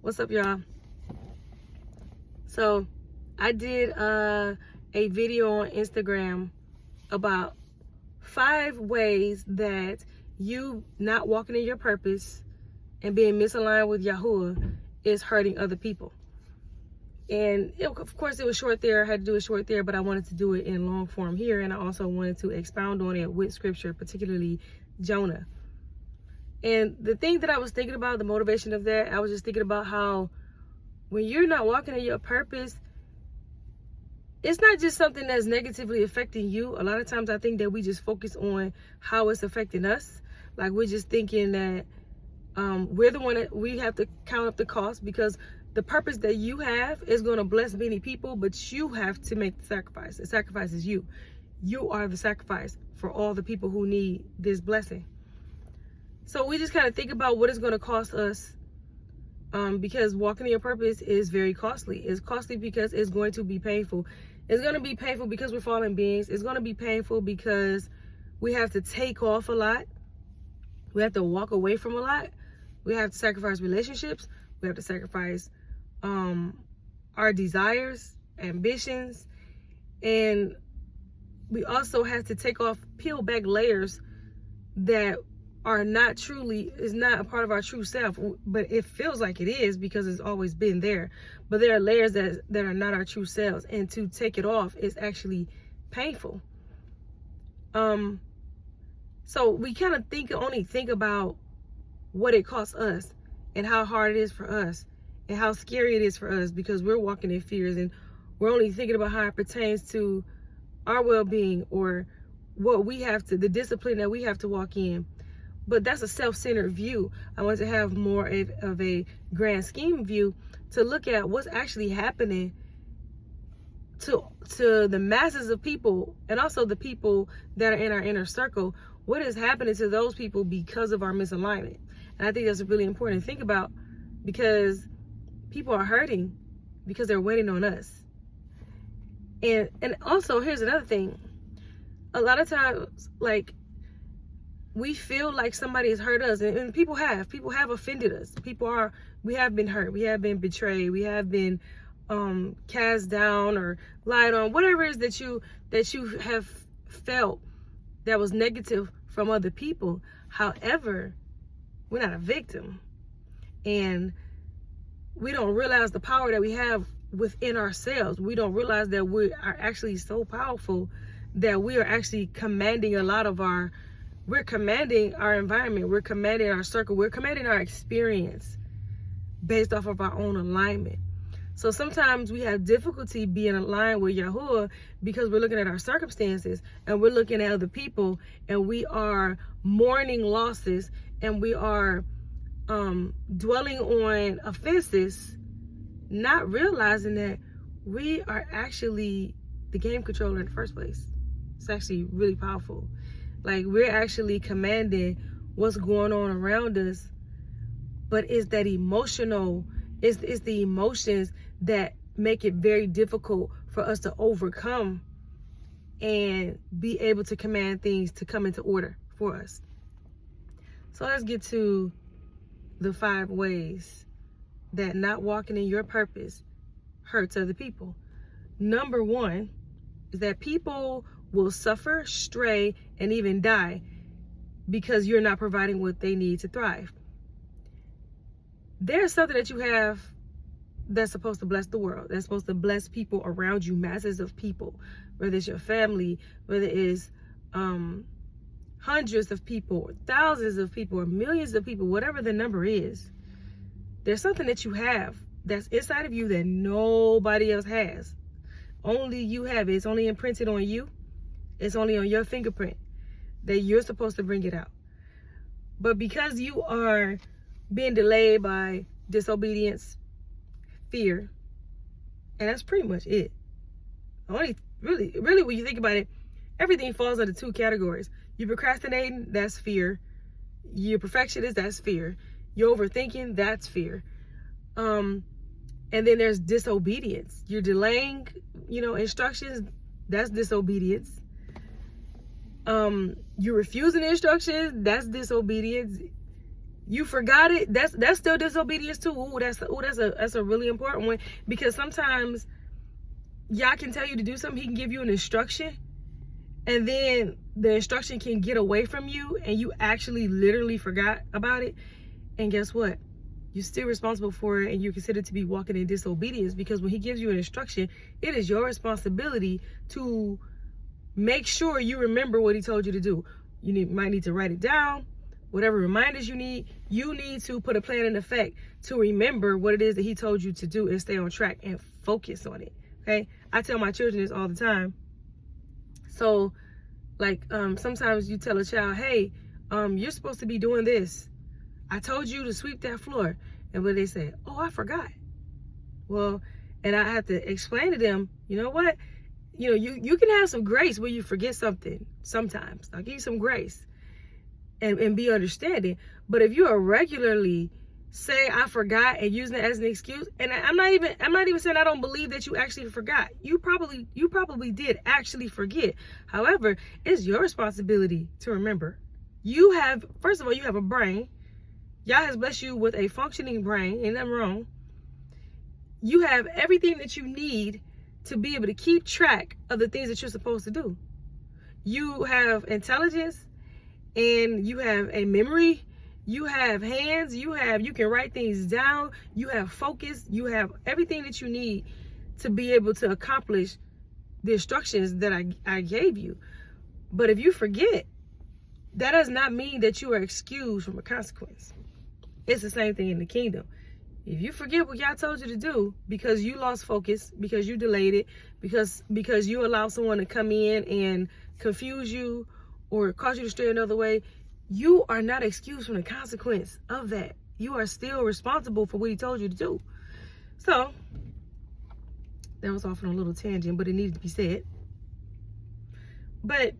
What's up, y'all? So I did a video on Instagram about 5 ways that you not walking in your purpose and being misaligned with Yahuwah is hurting other people. And of course it was short there. I had to do it short there, but I wanted to do it in long form here, and I also wanted to expound on it with scripture, particularly Jonah. And the thing that I was thinking about, the motivation of that, I was just thinking about how when you're not walking in your purpose, it's not just something that's negatively affecting you. A lot of times I think that we just focus on how it's affecting us. Like we're just thinking that we're the one that we have to count up the cost, because the purpose that you have is going to bless many people, but you have to make the sacrifice. The sacrifice is you. You are the sacrifice for all the people who need this blessing. So we just kind of think about what it's going to cost us, because walking in your purpose is very costly. It's costly because it's going to be painful. It's going to be painful because we're fallen beings. It's going to be painful because we have to take off a lot. We have to walk away from a lot. We have to sacrifice relationships. We have to sacrifice our desires, ambitions, and we also have to peel back layers that are not truly, is not a part of our true self, but it feels like it is because it's always been there. But there are layers that are not our true selves, and to take it off is actually painful. So we kind of only think about what it costs us and how hard it is for us and how scary it is for us, because we're walking in fears and we're only thinking about how it pertains to our well-being or what we have to, the discipline that we have to walk in. But that's a self-centered view. I want to have more of a grand scheme view to look at what's actually happening to the masses of people, and also the people that are in our inner circle. What is happening to those people because of our misalignment? And I think that's really important to think about, because people are hurting because they're waiting on us. And also, here's another thing. A lot of times, like, we feel like somebody has hurt us, and people have offended us. We have been hurt. We have been betrayed. We have been cast down or lied on, whatever it is that you have felt that was negative from other people. However, we're not a victim, and we don't realize the power that we have within ourselves. We don't realize that we are actually so powerful that we are actually commanding we're commanding our environment, we're commanding our circle, we're commanding our experience based off of our own alignment. So sometimes we have difficulty being aligned with Yahuwah because we're looking at our circumstances and we're looking at other people, and we are mourning losses, and we are dwelling on offenses, not realizing that we are actually the game controller in the first place. It's actually really powerful. Like, we're actually commanding what's going on around us, but it's that emotional, it's the emotions that make it very difficult for us to overcome and be able to command things to come into order for us. So let's get to the 5 ways that not walking in your purpose hurts other people. Number 1 is that people will suffer, stray, and even die because you're not providing what they need to thrive. There's something that you have that's supposed to bless the world, that's supposed to bless people around you, masses of people, whether it's your family, whether it's hundreds of people, or thousands of people, or millions of people, whatever the number is. There's something that you have that's inside of you that nobody else has. Only you have it. It's only imprinted on you. It's only on your fingerprint that you're supposed to bring it out. But because you are being delayed by disobedience, fear, and that's pretty much it. Only really when you think about it, everything falls under 2 categories. You're procrastinating, that's fear. You're perfectionist, that's fear. You're overthinking, that's fear. And then there's disobedience. You're delaying, instructions, that's disobedience. You're refusing instructions, that's disobedience. you forgot it, that's still disobedience too. That's a really important one, because sometimes y'all can tell you to do something, he can give you an instruction, and then the instruction can get away from you and you actually literally forgot about it. And guess what? You're still responsible for it, and you're considered to be walking in disobedience, because when he gives you an instruction, it is your responsibility to make sure you remember what he told you to do. Might need to write it down, whatever reminders you need to put a plan in effect to remember what it is that he told you to do and stay on track and focus on it. Okay? I tell my children this all the time. So, like, sometimes you tell a child, hey, you're supposed to be doing this. I told you to sweep that floor. And when they say, oh, I forgot. Well, and I have to explain to them, you know what? You can have some grace when you forget something sometimes. I'll give you some grace and be understanding. But if you are regularly say I forgot and using it as an excuse, and I'm not even saying I don't believe that you actually forgot. You probably did actually forget. However, it's your responsibility to remember. First of all, you have a brain. Yah has blessed you with a functioning brain. Ain't nothing wrong. You have everything that you need to be able to keep track of the things that you're supposed to do. You have intelligence, and you have a memory. You have hands. You can write things down. You have focus. You have everything that you need to be able to accomplish the instructions that I gave you. But if you forget, that does not mean that you are excused from a consequence. It's the same thing in the kingdom. If you forget what y'all told you to do because you lost focus, because you delayed it, because you allowed someone to come in and confuse you or cause you to stray another way, you are not excused from the consequence of that. You are still responsible for what he told you to do. So, that was off on a little tangent, but it needed to be said. But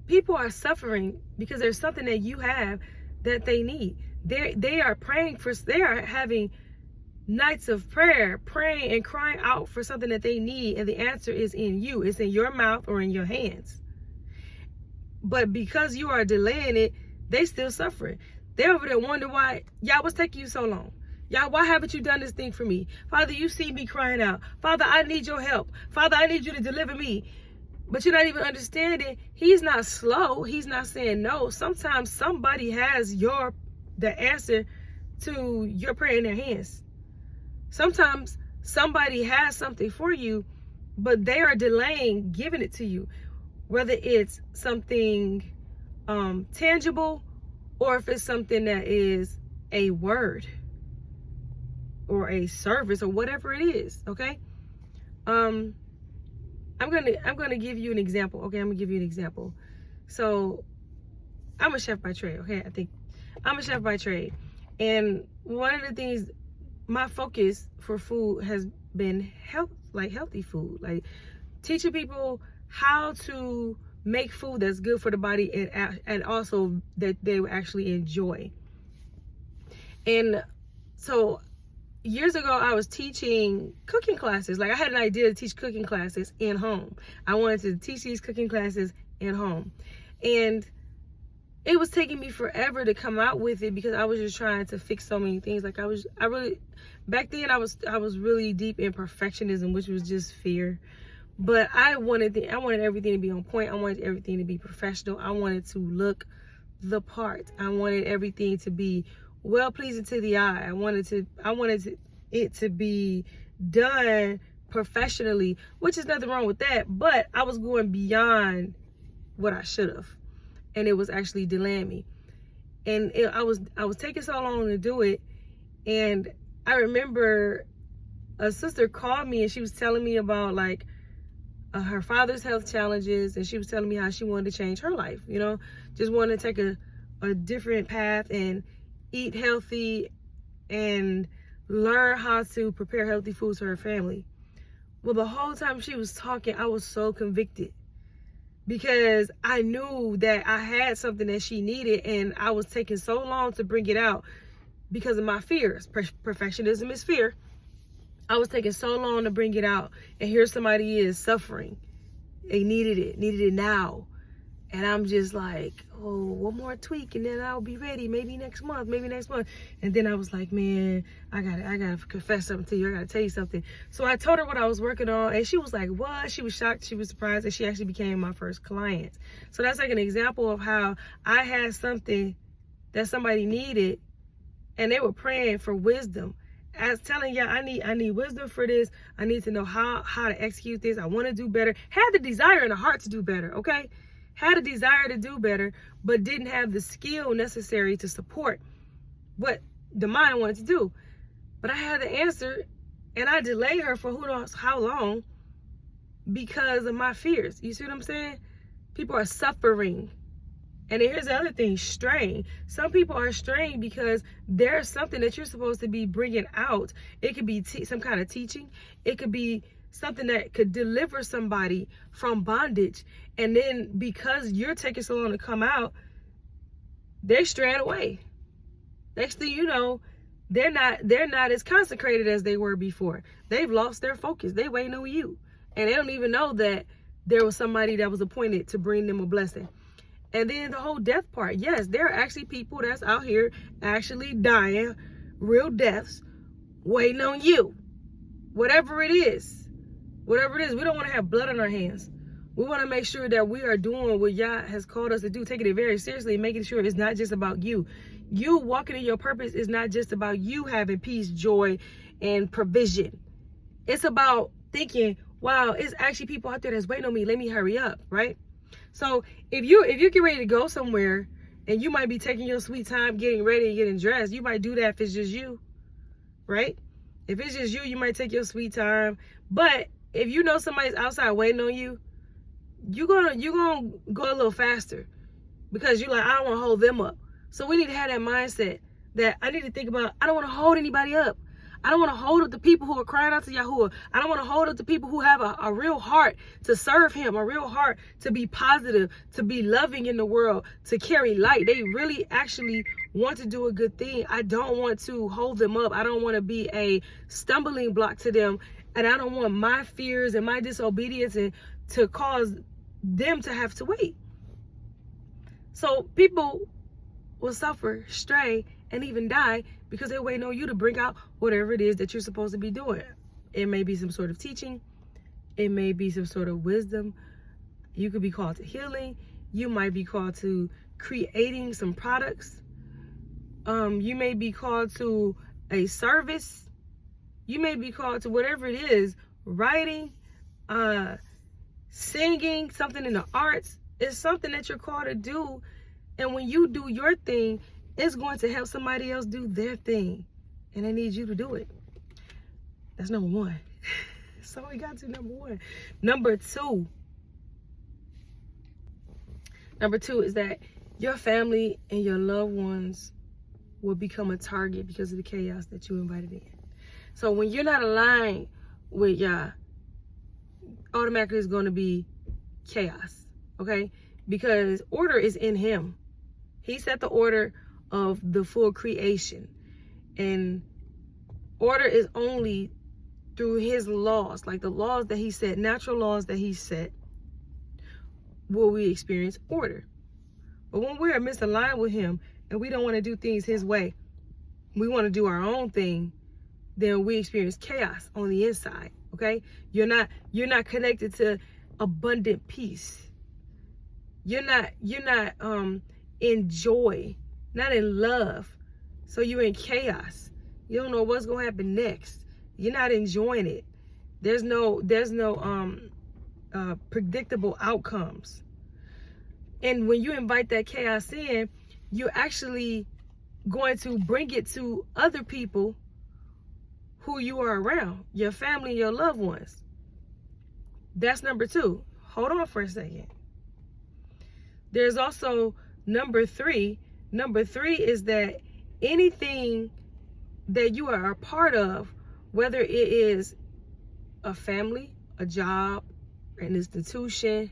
people are suffering because there's something that you have that they need. They are having nights of prayer, praying and crying out for something that they need, and the answer is in you. It's in your mouth or in your hands. But because you are delaying it, they still suffering. They're over there wondering why, y'all, what's taking you so long? Y'all, why haven't you done this thing for me? Father, you see me crying out. Father, I need your help. Father, I need you to deliver me. But you're not even understanding. He's not slow. He's not saying no. Sometimes somebody has the answer to your prayer in their hands. Sometimes somebody has something for you, but they are delaying giving it to you. Whether it's something tangible, or if it's something that is a word or a service or whatever it is. Okay. I'm gonna give you an example. Okay, I'm gonna give you an example. So I'm a chef by trade. Okay, I think I'm a chef by trade, and one of the things, my focus for food has been healthy food, like teaching people how to make food that's good for the body and also that they will actually enjoy. And so years ago, I was teaching cooking classes. Like, I had an idea to teach cooking classes in home. I wanted to teach these cooking classes in home. And it was taking me forever to come out with it because I was just trying to fix so many things. Like, back then I was really deep in perfectionism, which was just fear. But I wanted everything to be on point. I wanted everything to be professional. I wanted to look the part. I wanted everything to be well pleasing to the eye. I wanted it to be done professionally, which is nothing wrong with that. But I was going beyond what I should have, and it was actually delaying me. And I was taking so long to do it. And I remember a sister called me and she was telling me about like her father's health challenges, and she was telling me how she wanted to change her life. Just wanted to take a different path and eat healthy and learn how to prepare healthy foods for her family. Well, the whole time she was talking, I was so convicted because I knew that I had something that she needed, and I was taking so long to bring it out because of my fears. Perfectionism is fear. I was taking so long to bring it out, and here somebody is suffering. They needed it now. And I'm just like, oh, one more tweak and then I'll be ready. Maybe next month. And then I was like, man, I gotta confess something to you. I gotta tell you something. So I told her what I was working on, and she was like, what? She was shocked. She was surprised, and she actually became my first client. So that's like an example of how I had something that somebody needed, and they were praying for wisdom. As telling y'all, I need wisdom for this. I need to know how to execute this. I want to do better. Had the desire and the heart to do better, okay? Had a desire to do better, but didn't have the skill necessary to support what the mind wanted to do. But I had the answer, and I delayed her for who knows how long because of my fears. You see what I'm saying? People are suffering. And here's the other thing, straying. Some people are straying because there's something that you're supposed to be bringing out. It could be some kind of teaching. It could be something that could deliver somebody from bondage. And then because you're taking so long to come out, they're straying away. Next thing you know, they're not as consecrated as they were before. They've lost their focus. They waiting on you. And they don't even know that there was somebody that was appointed to bring them a blessing. And then the whole death part. Yes, there are actually people that's out here actually dying, real deaths, waiting on you. Whatever it is. We don't want to have blood on our hands. We want to make sure that we are doing what Yah has called us to do, taking it very seriously, making sure it's not just about you. You walking in your purpose is not just about you having peace, joy, and provision. It's about thinking, wow, it's actually people out there that's waiting on me. Let me hurry up, right? So if you get ready to go somewhere, and you might be taking your sweet time getting ready and getting dressed, you might do that if it's just you, right? If it's just you, you might take your sweet time. But if you know somebody's outside waiting on you, you're gonna go a little faster because you're like, I don't want to hold them up. So we need to have that mindset that I need to think about, I don't want to hold anybody up. I don't want to hold up the people who are crying out to Yahuwah. I don't want to hold up the people who have a real heart to serve him, a real heart to be positive, to be loving in the world, to carry light. They really actually want to do a good thing. I don't want to hold them up. I don't want to be a stumbling block to them. And I don't want my fears and my disobedience to cause them to have to wait. So people will suffer, stray, and even die because they're waiting on you to bring out whatever it is that you're supposed to be doing. It may be some sort of teaching. It may be some sort of wisdom. You could be called to healing. You might be called to creating some products. You may be called to a service. You may be called to whatever it is, writing, singing, something in the arts. It's something that you're called to do. And when you do your thing, it's going to help somebody else do their thing. And they need you to do it. That's number one. So we got to number one. Number two is that your family and your loved ones will become a target because of the chaos that you invited in. So when you're not aligned with Yah, automatically it's going to be chaos, okay? Because order is in him. He set the order of the full creation. And order is only through his laws, like the laws that he set, natural laws that he set, will we experience order. But when we're misaligned with him and we don't want to do things his way, we want to do our own thing, then we experience chaos on the inside, okay? You're not connected to abundant peace. You're not in joy, not in love. So you're in chaos. You don't know what's gonna happen next. You're not enjoying it. There's no predictable outcomes. And when you invite that chaos in, you're actually going to bring it to other people who you are around, your family, your loved ones. That's number two. Hold on for a second. There's also number three. Number three is that anything that you are a part of, whether it is a family, a job, an institution,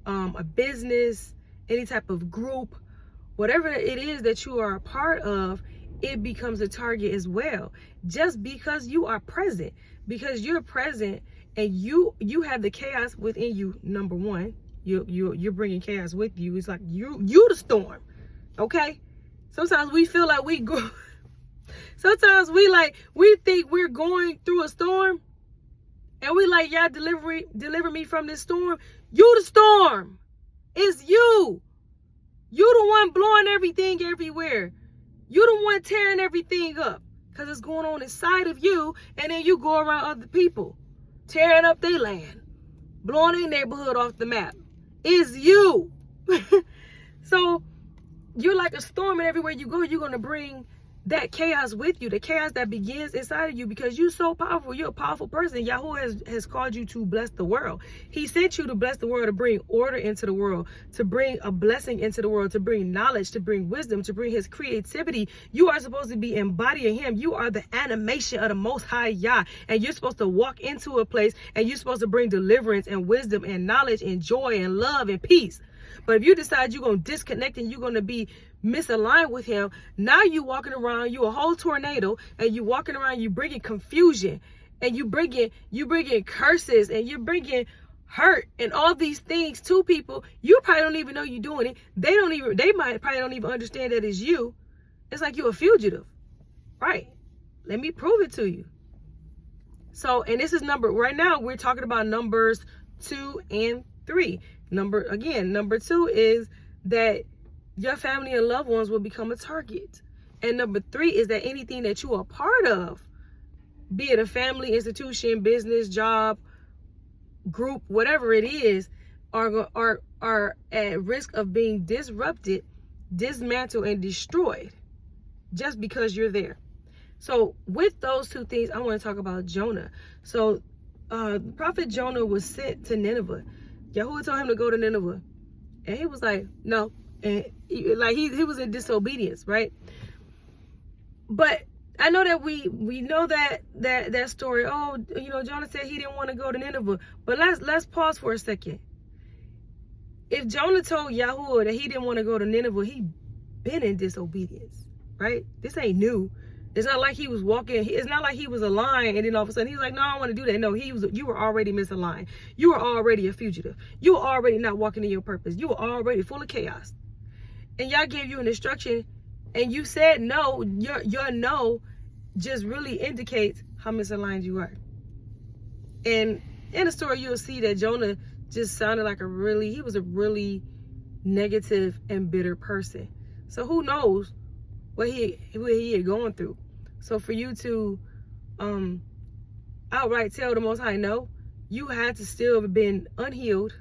a business, any type of group, whatever it is that you are a part of, it becomes a target as well. Just because you are present, because you're present and you have the chaos within you, number one. you're bringing chaos with you. It's like you the storm, okay? Sometimes we feel like we go. Sometimes we think we're going through a storm, and we like, yeah, deliver me from this storm. You the storm. It's you. You the one blowing everything everywhere. You the one tearing everything up because it's going on inside of you, and then you go around other people, tearing up their land, blowing their neighborhood off the map. It's you. So you're like a storm, and everywhere you go, you're going to bring that chaos with you, the chaos that begins inside of you, because you're so powerful. You're a powerful person. Yahweh has called you to bless the world. He sent you to bless the world, to bring order into the world, to bring a blessing into the world, to bring knowledge, to bring wisdom, to bring his creativity. You are supposed to be embodying him. You are the animation of the Most High Yah, and you're supposed to walk into a place, and you're supposed to bring deliverance and wisdom and knowledge and joy and love and peace. But if you decide you're going to disconnect and you're going to be misaligned with him, now you walking around, you a whole tornado, and you walking around, you bringing confusion, and you bringing curses, and you're bringing hurt and all these things to people. You probably don't even know you're doing it. They might probably don't even understand that it's you. It's like you're a fugitive, right? Let me prove it to you. So, and this is right now we're talking about numbers 2 and 3. Number 2 is that your family and loved ones will become a target. And number 3 is that anything that you are part of, be it a family, institution, business, job, group, whatever it is, are at risk of being disrupted, dismantled, and destroyed just because you're there. So with those 2 things, I want to talk about Jonah. So Prophet Jonah was sent to Nineveh. Yahuwah told him to go to Nineveh, and he was like, no. And he was in disobedience, right? But I know that we know that story. Oh, Jonah said he didn't want to go to Nineveh. But let's pause for a second. If Jonah told Yahuwah that he didn't want to go to Nineveh, he been in disobedience, right? This ain't new. It's not like he was walking. It's not like he was aligned and then all of a sudden he was like, no, I don't want to do that. No, you were already misaligned. You were already a fugitive. You were already not walking in your purpose. You were already full of chaos. And y'all gave you an instruction and you said no. Your no just really indicates how misaligned you are. And in the story, you'll see that Jonah just sounded like he was a really negative and bitter person. So who knows what he had gone through. So for you to outright tell the Most High no, you had to still have been unhealed.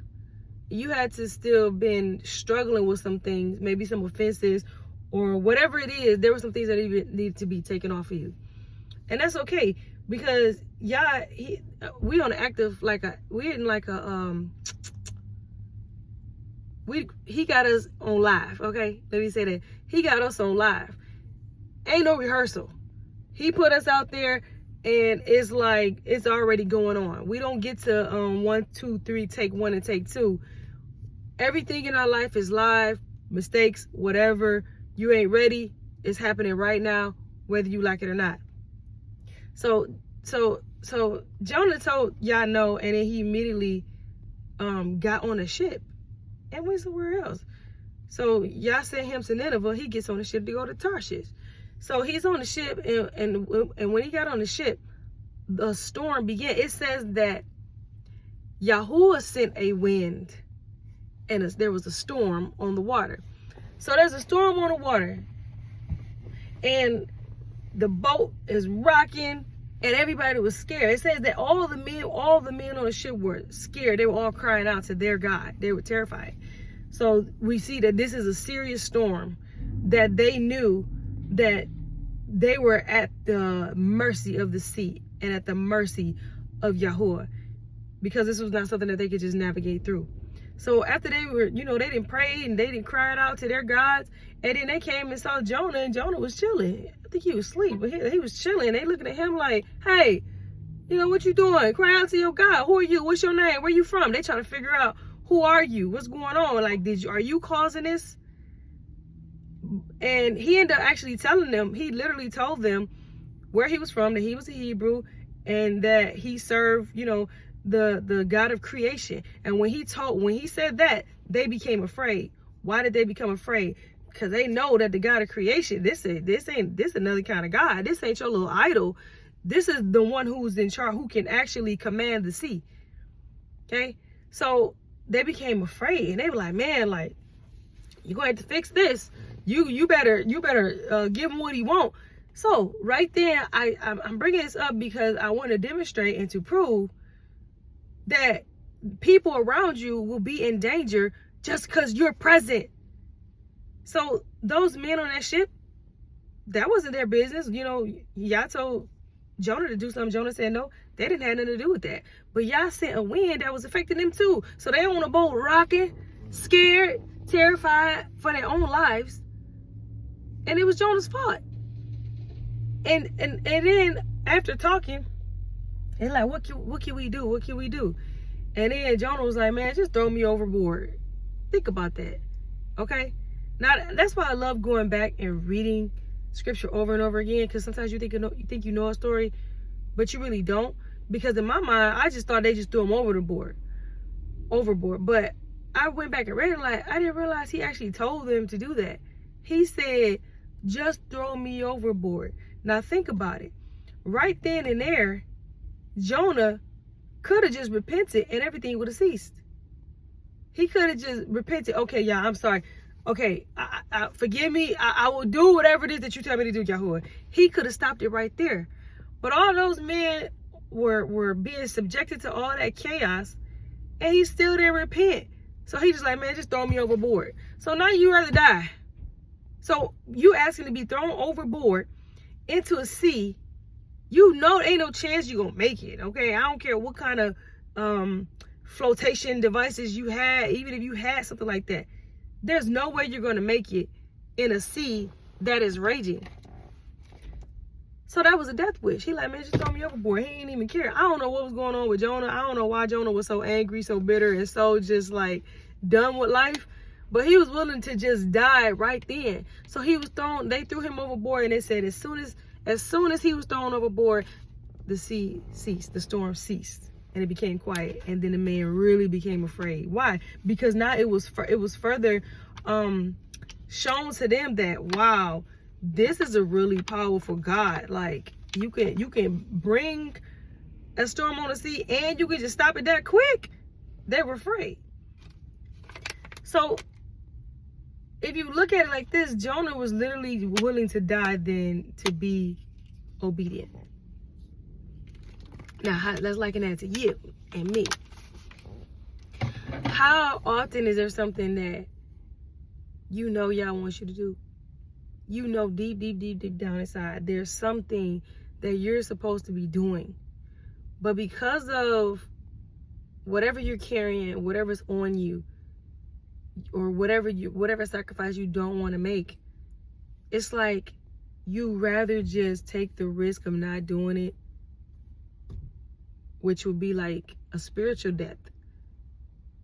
You had to still been struggling with some things, maybe some offenses or whatever it is. There were some things that even need to be taken off of you. And that's okay, because we on an active, he got us on live, okay? Let me say that. He got us on live. Ain't no rehearsal. He put us out there, and it's like it's already going on. We don't get to 1, 2, 3, take 1 and take 2. Everything in our life is live. Mistakes, whatever. You ain't ready. It's happening right now, whether you like it or not. So Jonah told y'all no, and then he immediately got on a ship and went somewhere else. So y'all sent him to Nineveh. He gets on the ship to go to Tarshish. So he's on the ship, and when he got on the ship, the storm began. It says that Yahuwah sent a wind, and there was a storm on the water. So there's a storm on the water, and the boat is rocking, and everybody was scared. It says that all the men on the ship were scared. They were all crying out to their God. They were terrified. So we see that this is a serious storm, that they knew that they were at the mercy of the sea and at the mercy of Yahuwah, because this was not something that they could just navigate through. So after they were, they didn't pray and they didn't cry out to their gods, and then they came and saw Jonah, and Jonah was chilling. I think he was asleep, but he was chilling. They looking at him like, hey, what you doing? Cry out to your God. Who are you? What's your name? Where you from? They trying to figure out, who are you? What's going on? Like, are you causing this? And he ended up actually telling them, he literally told them where he was from, that he was a Hebrew, and that he served, the God of creation. And when he said that, they became afraid. Why did they become afraid? Because they know that the God of creation, this another kind of God. This ain't your little idol. This is the one who's in charge, who can actually command the sea. Okay? So they became afraid, and they were like, man, like, you're gonna have to fix this. You better give him what he want. So right there, I'm bringing this up because I want to demonstrate and to prove that people around you will be in danger just because you're present. So those men on that ship, that wasn't their business. You know, y'all told Jonah to do something. Jonah said no. They didn't have nothing to do with that. But y'all sent a wind that was affecting them too. So they on a boat rocking, scared, terrified for their own lives. And it was Jonah's fault. And then after talking, they're like, what can we do? What can we do? And then Jonah was like, man, just throw me overboard. Think about that. Okay? Now, that's why I love going back and reading scripture over and over again, because sometimes you think you know a story, but you really don't. Because in my mind, I just thought they just threw him overboard. But I went back and read it, like, I didn't realize he actually told them to do that. He said, just throw me overboard. Now think about it. Right then and there, Jonah could have just repented and everything would have ceased. He could have just repented. Okay, y'all, I'm sorry. Okay, forgive me. I will do whatever it is that you tell me to do, Yahuwah. He could have stopped it right there. But all those men were being subjected to all that chaos, and he still didn't repent. So he just like, man, just throw me overboard. So now you rather die. So you asking to be thrown overboard into a sea, you know ain't no chance you gonna make it. Okay, I don't care what kind of flotation devices you had, even if you had something like that, there's no way you're gonna make it in a sea that is raging. So that was a death wish. He like, man, just throw me overboard. He ain't even care. I don't know what was going on with Jonah. I don't know why Jonah was so angry, so bitter, and so just like done with life. But he was willing to just die right then. So he was thrown, they threw him overboard, and they said as soon as he was thrown overboard, the sea ceased, the storm ceased, and it became quiet. And then the man really became afraid. Why? Because now it was further shown to them that, wow, this is a really powerful God. Like, you can bring a storm on the sea and you can just stop it that quick. They were afraid. So if you look at it like this, Jonah was literally willing to die than to be obedient. Now, let's liken that to you and me. How often is there something that you know y'all wants you to do? You know deep down inside, there's something that you're supposed to be doing. But because of whatever you're carrying, whatever's on you, or whatever sacrifice you don't want to make, it's like you rather just take the risk of not doing it, which would be like a spiritual death,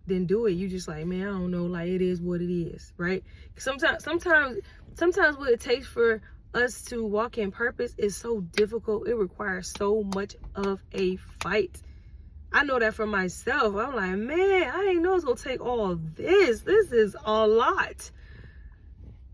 than do it. You just like, man, I don't know, like, it is what it is, right? Sometimes what it takes for us to walk in purpose is so difficult. It requires so much of a fight. I know that for myself. I'm like, man, I didn't know it's gonna take all this. This is a lot.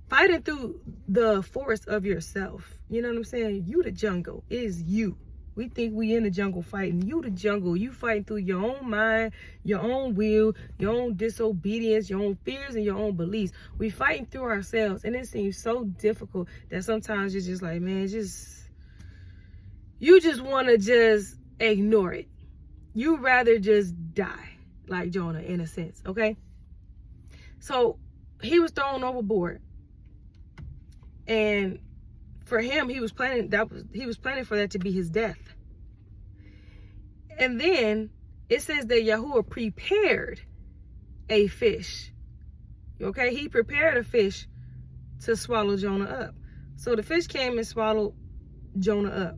Fighting through the forest of yourself. You know what I'm saying? You the jungle. It is you. We think we in the jungle fighting. You the jungle. You fighting through your own mind, your own will, your own disobedience, your own fears, and your own beliefs. We fighting through ourselves, and it seems so difficult that sometimes you're just like, man, you just want to just ignore it. You rather just die, like Jonah, in a sense, okay? So he was thrown overboard, and for him, he was planning for that to be his death. And then it says that Yahuwah prepared a fish. Okay, he prepared a fish to swallow Jonah up. So the fish came and swallowed Jonah up.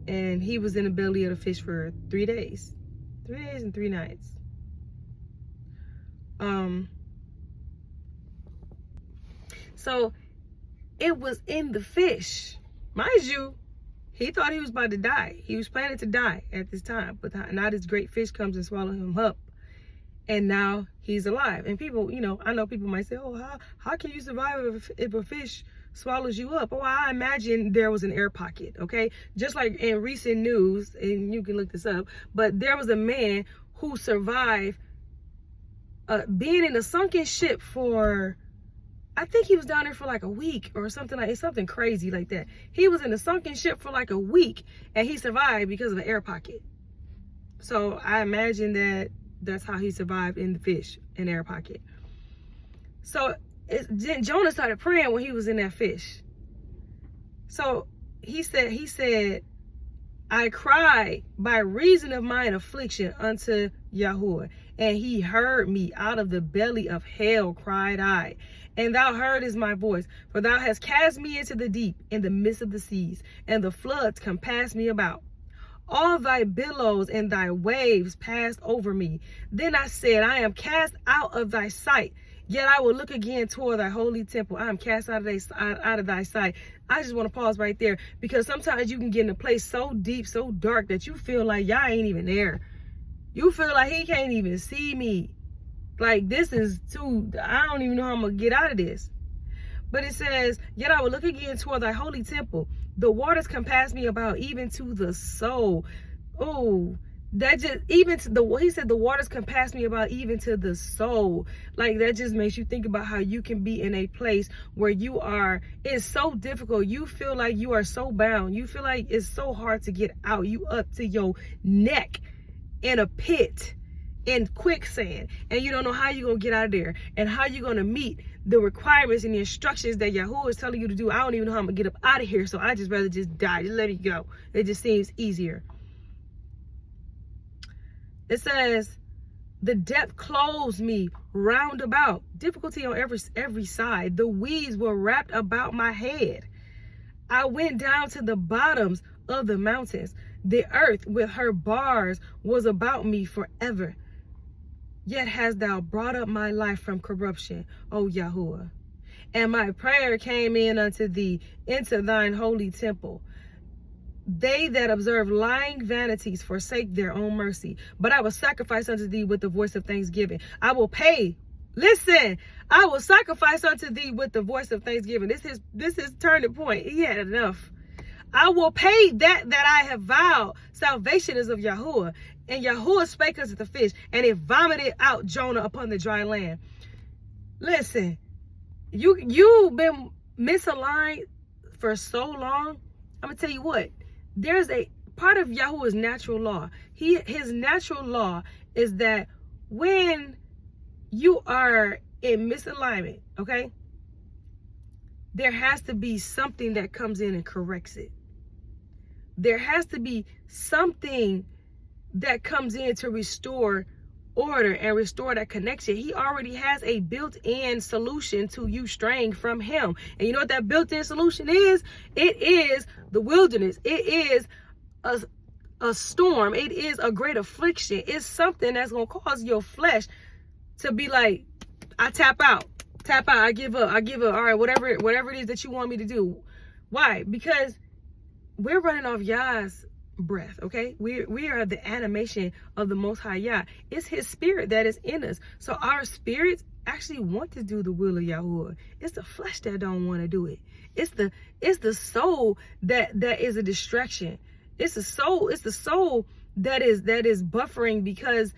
And he was in the belly of the fish for 3 days. 3 days and 3 nights. So it was in the fish. Mind you, He thought he was about to die. He was planning to die at this time. But now this great fish comes and swallows him up. And now he's alive. And people, I know people might say, oh, how can you survive if a fish swallows you up? Oh, I imagine there was an air pocket, okay? Just like in recent news, and you can look this up, but there was a man who survived being in a sunken ship for, I think he was down there for like a week or something crazy like that. He was in a sunken ship for like a week, and he survived because of an air pocket. So I imagine that's how he survived in the fish, in air pocket. So Jonah started praying when he was in that fish. So he said, I cried by reason of mine affliction unto Yahuwah, and he heard me. Out of the belly of hell cried I, and thou heardest my voice. For thou hast cast me into the deep, in the midst of the seas, and the floods compassed me about. All thy billows and thy waves passed over me. Then I said, I am cast out of thy sight. Yet I will look again toward thy holy temple. I am cast out of thy sight. I just want to pause right there, because sometimes you can get in a place so deep, so dark, that you feel like y'all ain't even there. You feel like he can't even see me. Like, this is too, I don't even know how I'm going to get out of this. But it says, yet I will look again toward thy holy temple. The waters compass me about, even to the soul. Oh, that just, even to the, he said the waters compass me about, even to the soul. Like, that just makes you think about how you can be in a place where you are, it's so difficult. You feel like you are so bound. You feel like it's so hard to get out. You up to your neck in a pit, in quicksand, and you don't know how you're going to get out of there, and how you're going to meet the requirements and the instructions that Yahuwah is telling you to do. I don't even know how I'm going to get up out of here, so I just rather just die. Just let it go. It just seems easier. It says, the depth closed me round about. Difficulty on every side. The weeds were wrapped about my head. I went down to the bottoms of the mountains. The earth with her bars was about me forever. Yet hast thou brought up my life from corruption, O Yahuwah. And my prayer came in unto thee, into thine holy temple. They that observe lying vanities forsake their own mercy. But I will sacrifice unto thee with the voice of thanksgiving. I will pay. Listen, I will sacrifice unto thee with the voice of thanksgiving. This is turning point. He had enough. I will pay that I have vowed. Salvation is of Yahuwah. And Yahuwah spake unto the fish, and it vomited out Jonah upon the dry land. Listen, you've been misaligned for so long. I'm gonna tell you what. There's a part of Yahuwah's natural law. His natural law is that when you are in misalignment, okay, there has to be something that comes in and corrects it. There has to be something that comes in to restore order and restore that connection. He already has a built-in solution to you straying from him. And you know what that built-in solution is? It is the wilderness. It is a storm. It is a great affliction. It's something that's going to cause your flesh to be like, I tap out. I give up. All right, whatever it is that you want me to do. Why? Because we're running off Yah's breath, okay? We are the animation of the Most High Yah. It's his spirit that is in us. So our spirits actually want to do the will of Yahuwah. It's the flesh that don't want to do it. It's the soul that is a distraction. It's the soul that is buffering, because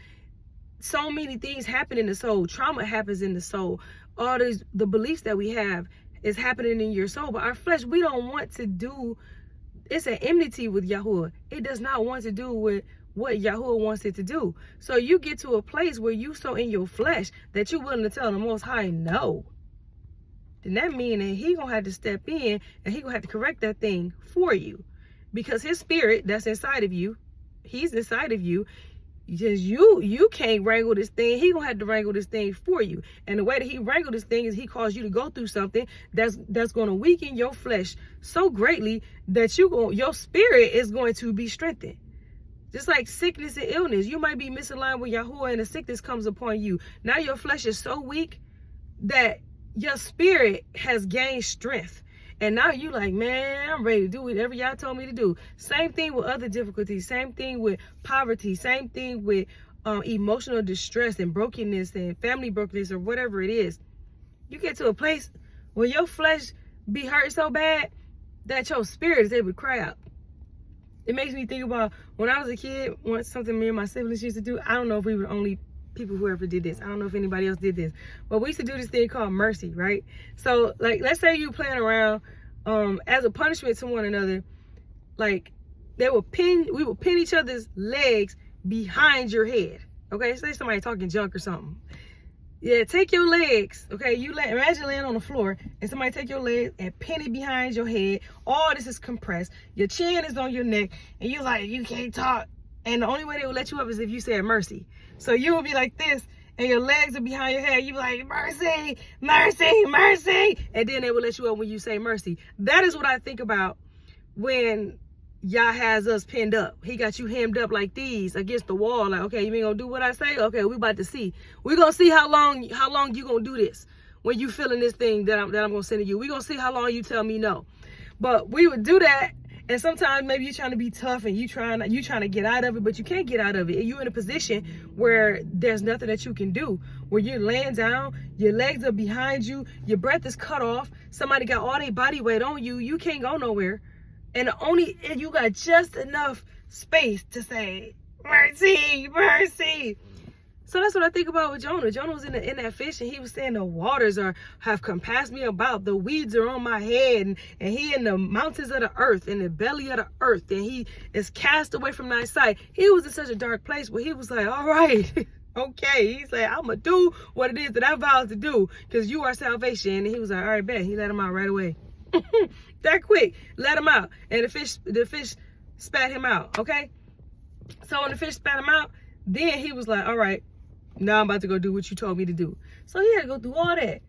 so many things happen in the soul. Trauma happens in the soul. All the beliefs that we have is happening in your soul. But our flesh, we don't want to do. It's an enmity with Yahuwah. It does not want to do with what Yahuwah wants it to do. So you get to a place where you so in your flesh that you're willing to tell the Most High no. Then that means that he gonna have to step in, and he gonna have to correct that thing for you, because his spirit that's inside of you, he's inside of you. Just you can't wrangle this thing. He gonna have to wrangle this thing for you. And the way that he wrangle this thing is he caused you to go through something that's gonna weaken your flesh so greatly that your spirit is going to be strengthened. Just like sickness and illness, you might be misaligned with Yahuwah, and the sickness comes upon you. Now your flesh is so weak that your spirit has gained strength. And now you like, man, I'm ready to do whatever y'all told me to do. Same thing with other difficulties. Same thing with poverty. Same thing with emotional distress and brokenness and family brokenness or whatever it is. You get to a place where your flesh be hurt so bad that your spirit is able to cry out. It makes me think about when I was a kid, something me and my siblings used to do. I don't know if we were the only people who ever did this. I don't know if anybody else did this. But we used to do this thing called mercy, right? So, like, let's say you playing around as a punishment to one another. Like, we would pin each other's legs behind your head. Okay? Say somebody talking junk or something. Yeah, take your legs, okay? Imagine laying on the floor and somebody take your legs and pin it behind your head. All this is compressed. Your chin is on your neck and you're like, you can't talk. And the only way they will let you up is if you said mercy. So you will be like this and your legs are behind your head. You be like, mercy, mercy, mercy. And then they will let you up when you say mercy. That is what I think about when Yah has us pinned up. He got you hemmed up like these against the wall. Like, okay, you ain't gonna do what I say? Okay, we about to see. We're gonna see how long you gonna do this when you feeling this thing that I'm gonna send to you. We're gonna see how long you tell me no. But we would do that, and sometimes maybe you're trying to be tough and you trying to get out of it, but you can't get out of it. And you're in a position where there's nothing that you can do. Where you're laying down, your legs are behind you, your breath is cut off, somebody got all their body weight on you, you can't go nowhere. And you got just enough space to say, mercy, mercy. So that's what I think about with Jonah. Jonah was in that fish and he was saying the waters have compassed me about. The weeds are on my head and he in the mountains of the earth, in the belly of the earth. And he is cast away from thy sight. He was in such a dark place where he was like, all right, okay. He's like, I'm going to do what it is that I vowed to do because you are salvation. And he was like, all right, bet. He let him out right away. That quick, let him out. And the fish spat him out, okay? So when the fish spat him out, then he was like, all right, now I'm about to go do what you told me to do. So he had to go through all that.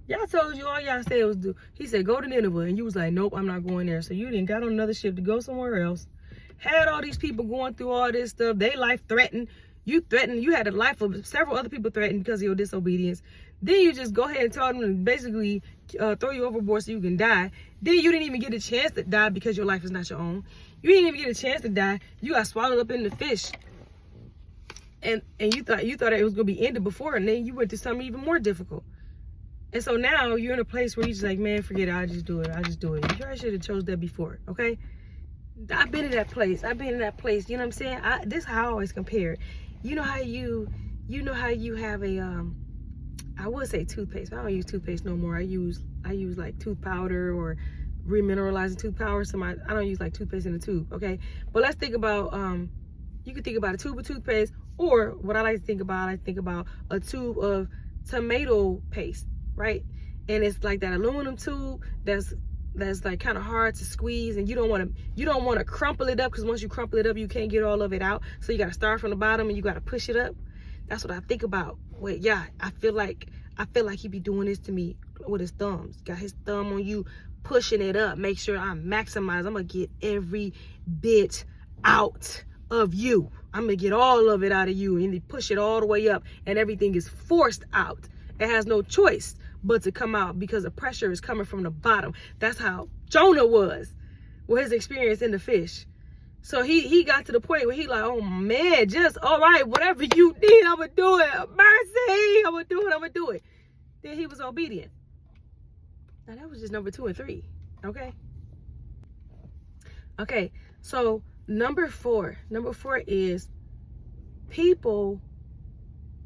Y'all told you all y'all said was do. He said, go to Nineveh. And you was like, nope, I'm not going there. So you didn't got on another ship to go somewhere else. Had all these people going through all this stuff. They life threatened. You had the life of several other people threatened because of your disobedience. Then you just go ahead and tell them to basically throw you overboard so you can die. Then you didn't even get a chance to die because your life is not your own. You didn't even get a chance to die. You got swallowed up in the fish. And you thought it was going to be ended before, and then you went to something even more difficult. And so now you're in a place where you're just like, man, forget it. I'll just do it. You probably should have chose that before, okay? I've been in that place. You know what I'm saying? This is how I always compare it. You know how you have a I would say toothpaste, but I don't use toothpaste no more. I use like tooth powder or remineralizing tooth powder. I don't use like toothpaste in a tube, okay? But let's think about you could think about a tube of toothpaste, or what I think about a tube of tomato paste, right? And it's like that aluminum tube that's like kind of hard to squeeze, and you don't want to crumple it up, because once you crumple it up you can't get all of it out. So you got to start from the bottom and you got to push it up. That's what I think about. Wait, yeah, I feel like he be doing this to me with his thumbs. Got his thumb on you, pushing it up. Make sure I maximize. I'm gonna get every bit out of you. I'm gonna get all of it out of you, and they push it all the way up, and everything is forced out. It has no choice but to come out because the pressure is coming from the bottom. That's how Jonah was with his experience in the fish. So he got to the point where he like, oh man, just all right, whatever you need, I'm gonna do it. Mercy, I'm gonna do it. Then he was obedient. Now that was just number 2 and 3, okay? Okay, so number four is people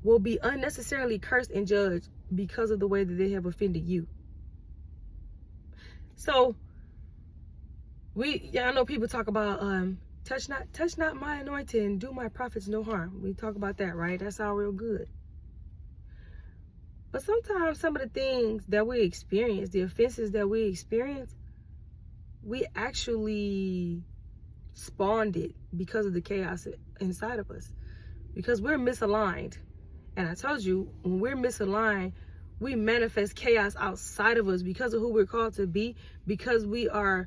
will be unnecessarily cursed and judged because of the way that they have offended you. So I know people talk about touch not my anointing, do my prophets no harm. We talk about that, right? That's all real good. But sometimes some of the things that we experience, the offenses that we experience, we actually spawned it because of the chaos inside of us, because we're misaligned. And I told you, when we're misaligned, we manifest chaos outside of us because of who we're called to be, because we are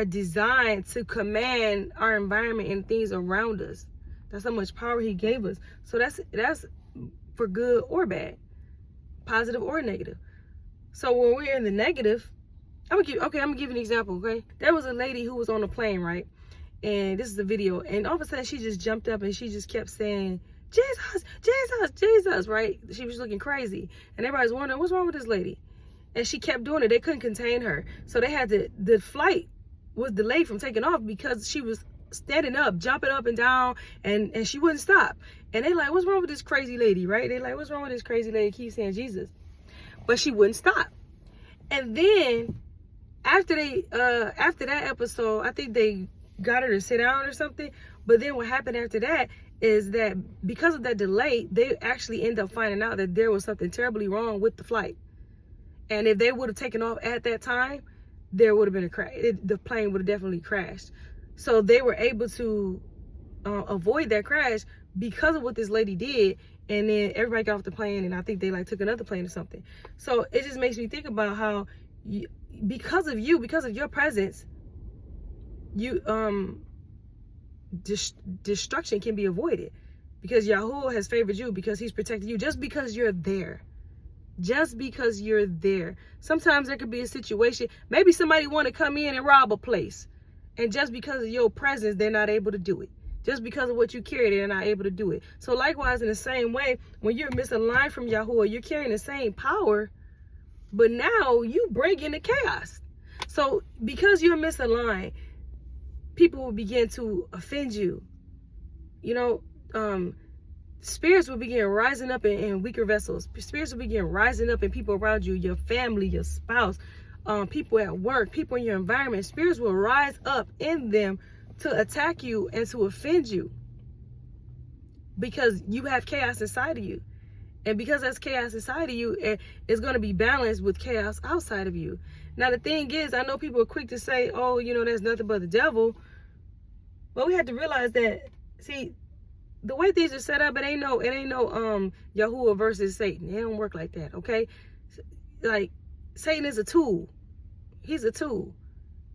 designed to command our environment and things around us. That's how much power he gave us. So that's for good or bad, positive or negative. So when we're in the negative, I'm gonna give you an example, okay? There was a lady who was on a plane, right? And this is the video, and all of a sudden she just jumped up and she just kept saying, Jesus, Jesus, Jesus, right? She was looking crazy. And everybody's wondering, what's wrong with this lady? And she kept doing it. They couldn't contain her. So they had to, the flight was delayed from taking off because she was standing up, jumping up and down, and she wouldn't stop. And they like, what's wrong with this crazy lady, right? They like, what's wrong with this crazy lady? Keep saying Jesus. But she wouldn't stop. And then after that episode, I think they got her to sit down or something. But then what happened after that is that because of that delay, they actually end up finding out that there was something terribly wrong with the flight. And if they would have taken off at that time, there would have been a crash. The plane would have definitely crashed. So they were able to avoid that crash because of what this lady did. And then everybody got off the plane, and I think they like took another plane or something. So it just makes me think about how because of your presence, destruction can be avoided, because Yahuwah has favored you, because he's protected you, just because you're there. Just because you're there. Sometimes there could be a situation, maybe somebody want to come in and rob a place, and just because of your presence, they're not able to do it. Just because of what you carry, they're not able to do it. So likewise, in the same way, when you're misaligned from Yahuwah, you're carrying the same power, but now you bring in the chaos. So because you're misaligned, people will begin to offend you. You know, spirits will begin rising up in weaker vessels. Spirits will begin rising up in people around you, your family, your spouse, people at work, people in your environment. Spirits will rise up in them to attack you and to offend you, because you have chaos inside of you. And because there's chaos inside of you, it's going to be balanced with chaos outside of you. Now, the thing is, I know people are quick to say, oh, you know, there's nothing but the devil. But we have to realize that, see, the way things are set up, it ain't no Yahuwah versus Satan. It don't work like that, okay? Like, Satan is a tool. He's a tool.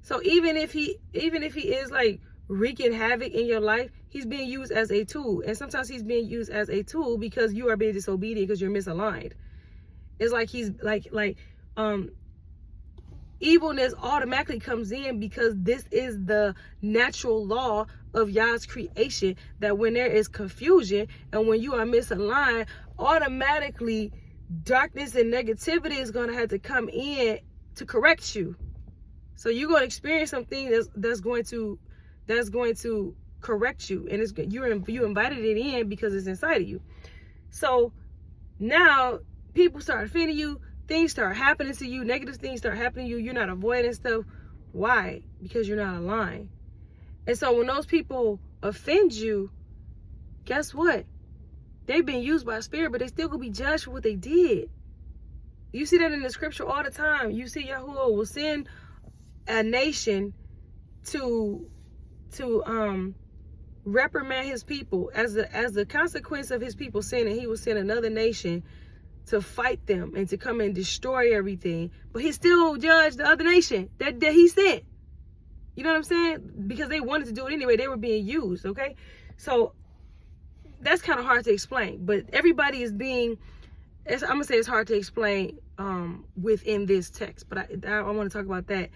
So even if he is like wreaking havoc in your life, he's being used as a tool. And sometimes he's being used as a tool because you are being disobedient, because you're misaligned. It's like he's evilness automatically comes in, because this is the natural law of Yah's creation, that when there is confusion and when you are misaligned, automatically darkness and negativity is going to have to come in to correct you. So you're going to experience something that's going to correct you, and you invited it in because it's inside of you. So now people start offending you, things start happening to you, negative things start happening to you. You're not avoiding stuff. Why? Because you're not aligned. And so when those people offend you, guess what? They've been used by a spirit, but they still gonna be judged for what they did. You see that in the scripture all the time. You see Yahuwah will send a nation to reprimand his people as a consequence of his people sinning. He will send another nation to fight them and to come and destroy everything, but he still judged the other nation that he sent. You know what I'm saying? Because they wanted to do it anyway. They were being used, okay? So that's kind of hard to explain, but everybody is being, I'm gonna say it's hard to explain within this text, but I want to talk about that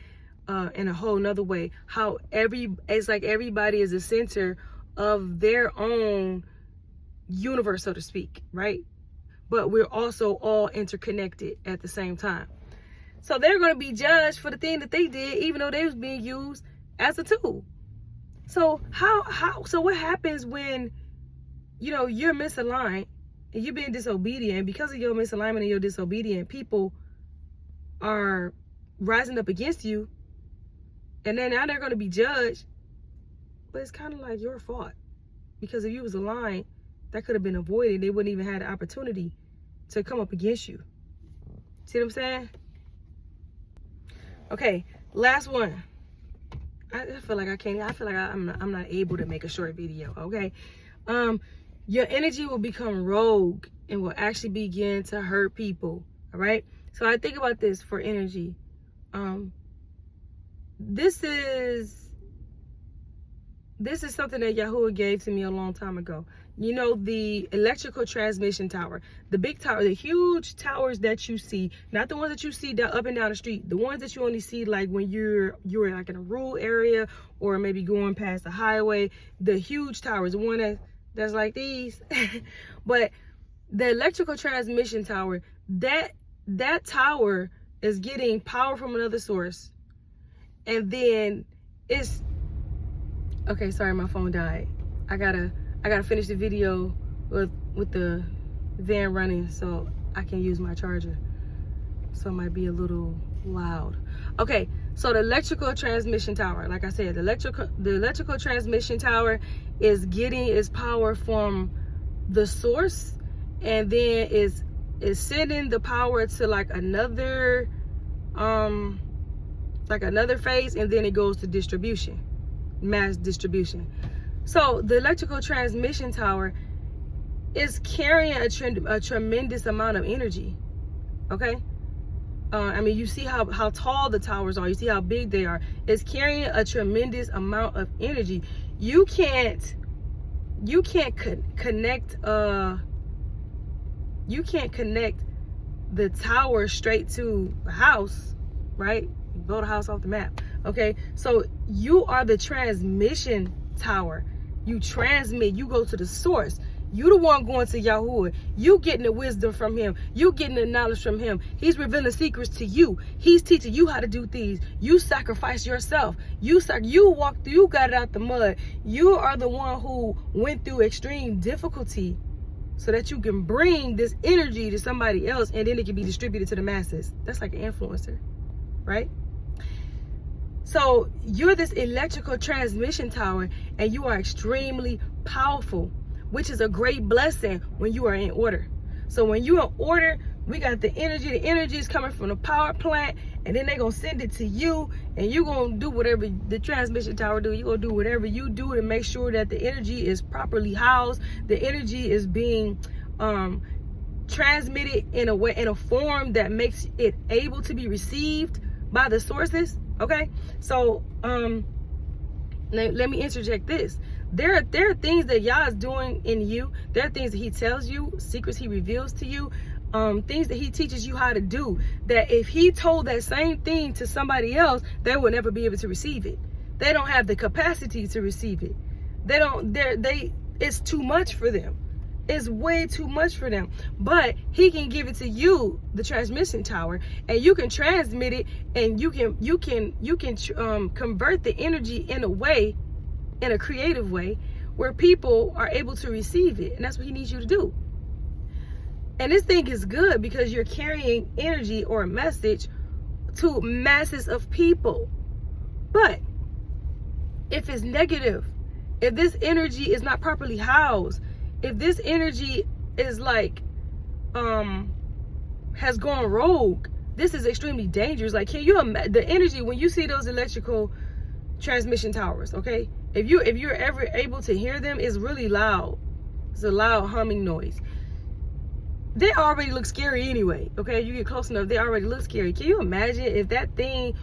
in a whole nother way. How it's like everybody is the center of their own universe, so to speak, right? But we're also all interconnected at the same time. So they're going to be judged for the thing that they did, even though they was being used as a tool. So so what happens when, you know, you're misaligned and you're being disobedient, and because of your misalignment and your disobedience, people are rising up against you, and then now they're going to be judged. But it's kind of like your fault, because if you was aligned, that could have been avoided. They wouldn't even have the opportunity to come up against you. See what I'm saying? Okay, last one. I feel like I'm not able to make a short video, okay? Your energy will become rogue and will actually begin to hurt people, all right? So I think about this for energy. this is something that Yahuwah gave to me a long time ago. You know, the electrical transmission tower, the big tower, the huge towers that you see, not the ones that you see up and down the street, the ones that you only see like when you're like in a rural area or maybe going past the highway, the huge towers, the one that's like these. But the electrical transmission tower, that tower is getting power from another source, and then it's okay. Sorry, my phone died. I gotta finish the video with the van running so I can use my charger. So it might be a little loud. Okay, so the electrical transmission tower, like I said, the electrical transmission tower is getting its power from the source, and then is sending the power to like another phase, and then it goes to distribution, mass distribution. So the electrical transmission tower is carrying a tremendous amount of energy. Okay, I mean, you see how tall the towers are, you see how big they are. It's carrying a tremendous amount of energy. You can't connect the tower straight to the house, right? Blow the house off the map. Okay, so you are the transmission tower. You transmit, you go to the source. You the one going to Yahuwah. You getting the wisdom from him. You getting the knowledge from him. He's revealing secrets to you. He's teaching you how to do things. You sacrifice yourself. You walked through, you got it out the mud. You are the one who went through extreme difficulty so that you can bring this energy to somebody else, and then it can be distributed to the masses. That's like an influencer, right? So you're this electrical transmission tower, and you are extremely powerful, which is a great blessing when you are in order. So when you're in order, we got the energy is coming from the power plant, and then they're gonna send it to you, and you're gonna do whatever the transmission tower do. You're gonna do whatever you do to make sure that the energy is properly housed, the energy is being transmitted in a form that makes it able to be received by the sources. Okay, so let me interject this. There are things that Yah is doing in you. There are things that he tells you, secrets he reveals to you, things that he teaches you how to do, that if he told that same thing to somebody else, they will never be able to receive it. They don't have the capacity to receive it. It's too much for them. It's way too much for them. But he can give it to you, the transmission tower, and you can transmit it, and you can convert the energy in a creative way where people are able to receive it. And that's what he needs you to do. And this thing is good because you're carrying energy or a message to masses of people. But if it's negative, if this energy is not properly housed, if this energy is like has gone rogue, this is extremely dangerous. Like, can you imagine the energy when you see those electrical transmission towers? Okay, if you're ever able to hear them, it's really loud. It's a loud humming noise. They already look scary anyway. Okay, you get close enough, they already look scary. Can you imagine if that thing,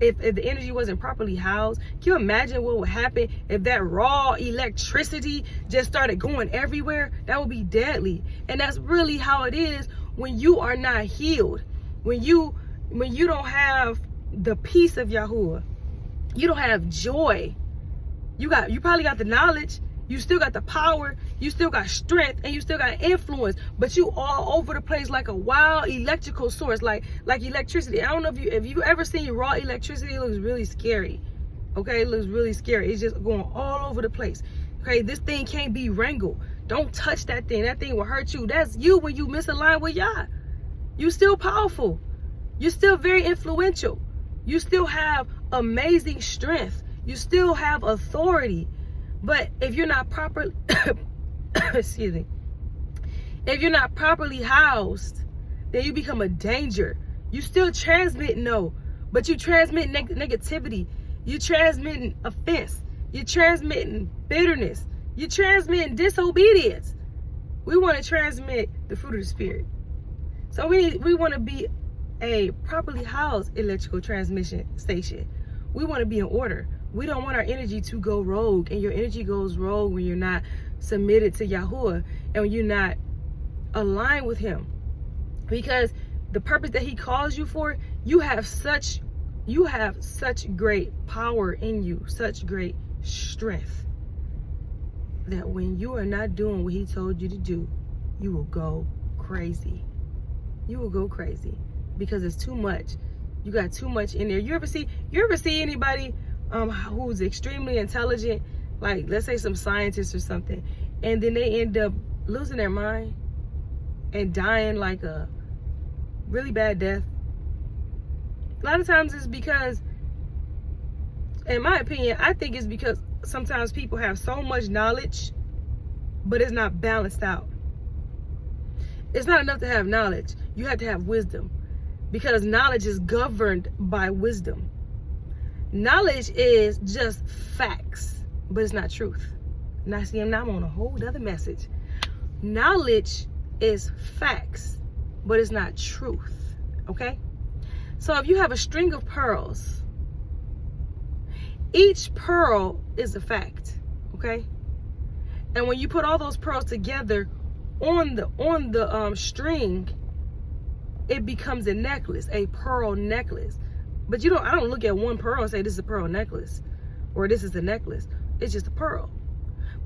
if the energy wasn't properly housed? Can you imagine what would happen if that raw electricity just started going everywhere? That would be deadly. And that's really how it is when you are not healed. When you don't have the peace of Yahuwah, you don't have joy. You probably got the knowledge, you still got the power, you still got strength, and you still got influence, but you all over the place like a wild electrical source, like electricity. I don't know if you ever seen raw electricity. It looks really scary. Okay, it looks really scary. It's just going all over the place. Okay, this thing can't be wrangled. Don't touch that thing. That thing will hurt you. That's you when you misalign with Yah. You still powerful. You're still very influential. You still have amazing strength. You still have authority. But if you're not properly, excuse me, if you're not properly housed, then you become a danger. You still transmit no, but you transmit negativity. You transmitting offense. You're transmitting bitterness. You're transmitting disobedience. We want to transmit the fruit of the Spirit. So we want to be a properly housed electrical transmission station. We want to be in order. We don't want our energy to go rogue, and your energy goes rogue when you're not submitted to Yahuwah and when you're not aligned with him. Because the purpose that he calls you for, you have such great power in you, such great strength, that when you are not doing what he told you to do, you will go crazy. You will go crazy because it's too much. You got too much in there. You ever see anybody who's extremely intelligent, like let's say some scientists or something, and then they end up losing their mind and dying like a really bad death? A lot of times it's because, in my opinion, I think it's because sometimes people have so much knowledge, but it's not balanced out. It's not enough to have knowledge. You have to have wisdom, because knowledge is governed by wisdom. Knowledge is just facts, but it's not truth. Now, see, I'm on a whole other message. Knowledge is facts, but it's not truth, okay? So if you have a string of pearls, each pearl is a fact, okay? And when you put all those pearls together on the string, it becomes a necklace, a pearl necklace. But I don't look at one pearl and say this is a pearl necklace or this is a necklace. It's just a pearl.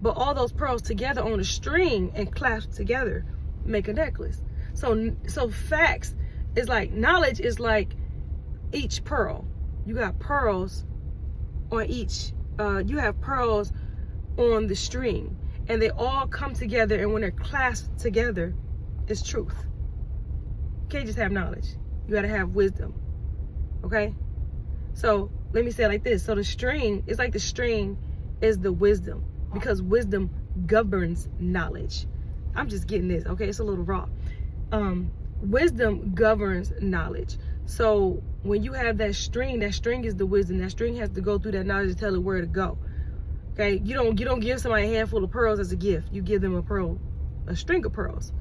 But all those pearls together on a string and clasped together make a necklace. So facts is like, knowledge is like each pearl. You got pearls on each, you have pearls on the string, and they all come together, and when they're clasped together, it's truth. You can't just have knowledge. You gotta have wisdom, okay? So let me say it like this. So the string is like, the string is the wisdom, because wisdom governs knowledge. I'm just getting this, okay? It's a little raw. Wisdom governs knowledge. So when you have that string is the wisdom. That string has to go through that knowledge to tell it where to go. Okay, you don't give somebody a handful of pearls as a gift. You give them a string of pearls.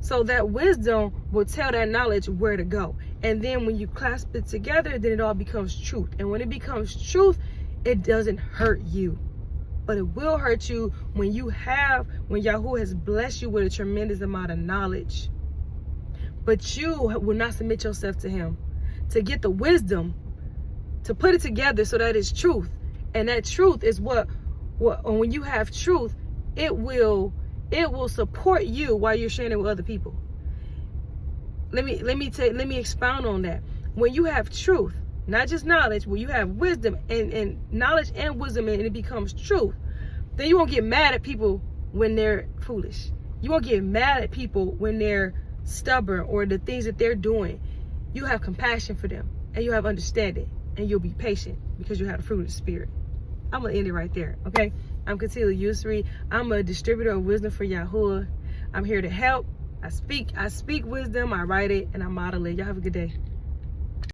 So that wisdom will tell that knowledge where to go. And then when you clasp it together, then it all becomes truth. And when it becomes truth, it doesn't hurt you. But it will hurt you when Yahuwah has blessed you with a tremendous amount of knowledge. But you will not submit yourself to him to get the wisdom to put it together so that it's truth. And that truth is what when you have truth, it will support you while you're sharing it with other people. Let me expound on that. When you have truth, not just knowledge, when you have wisdom and knowledge and wisdom, and it becomes truth, then you won't get mad at people when they're foolish. You won't get mad at people when they're stubborn or the things that they're doing. You have compassion for them, and you have understanding, and you'll be patient because you have the fruit of the Spirit. I'm gonna end it right there, okay? I'm Katila Yusri. I'm a distributor of wisdom for Yahuwah. I'm here to help. I speak wisdom, I write it, and I model it. Y'all have a good day.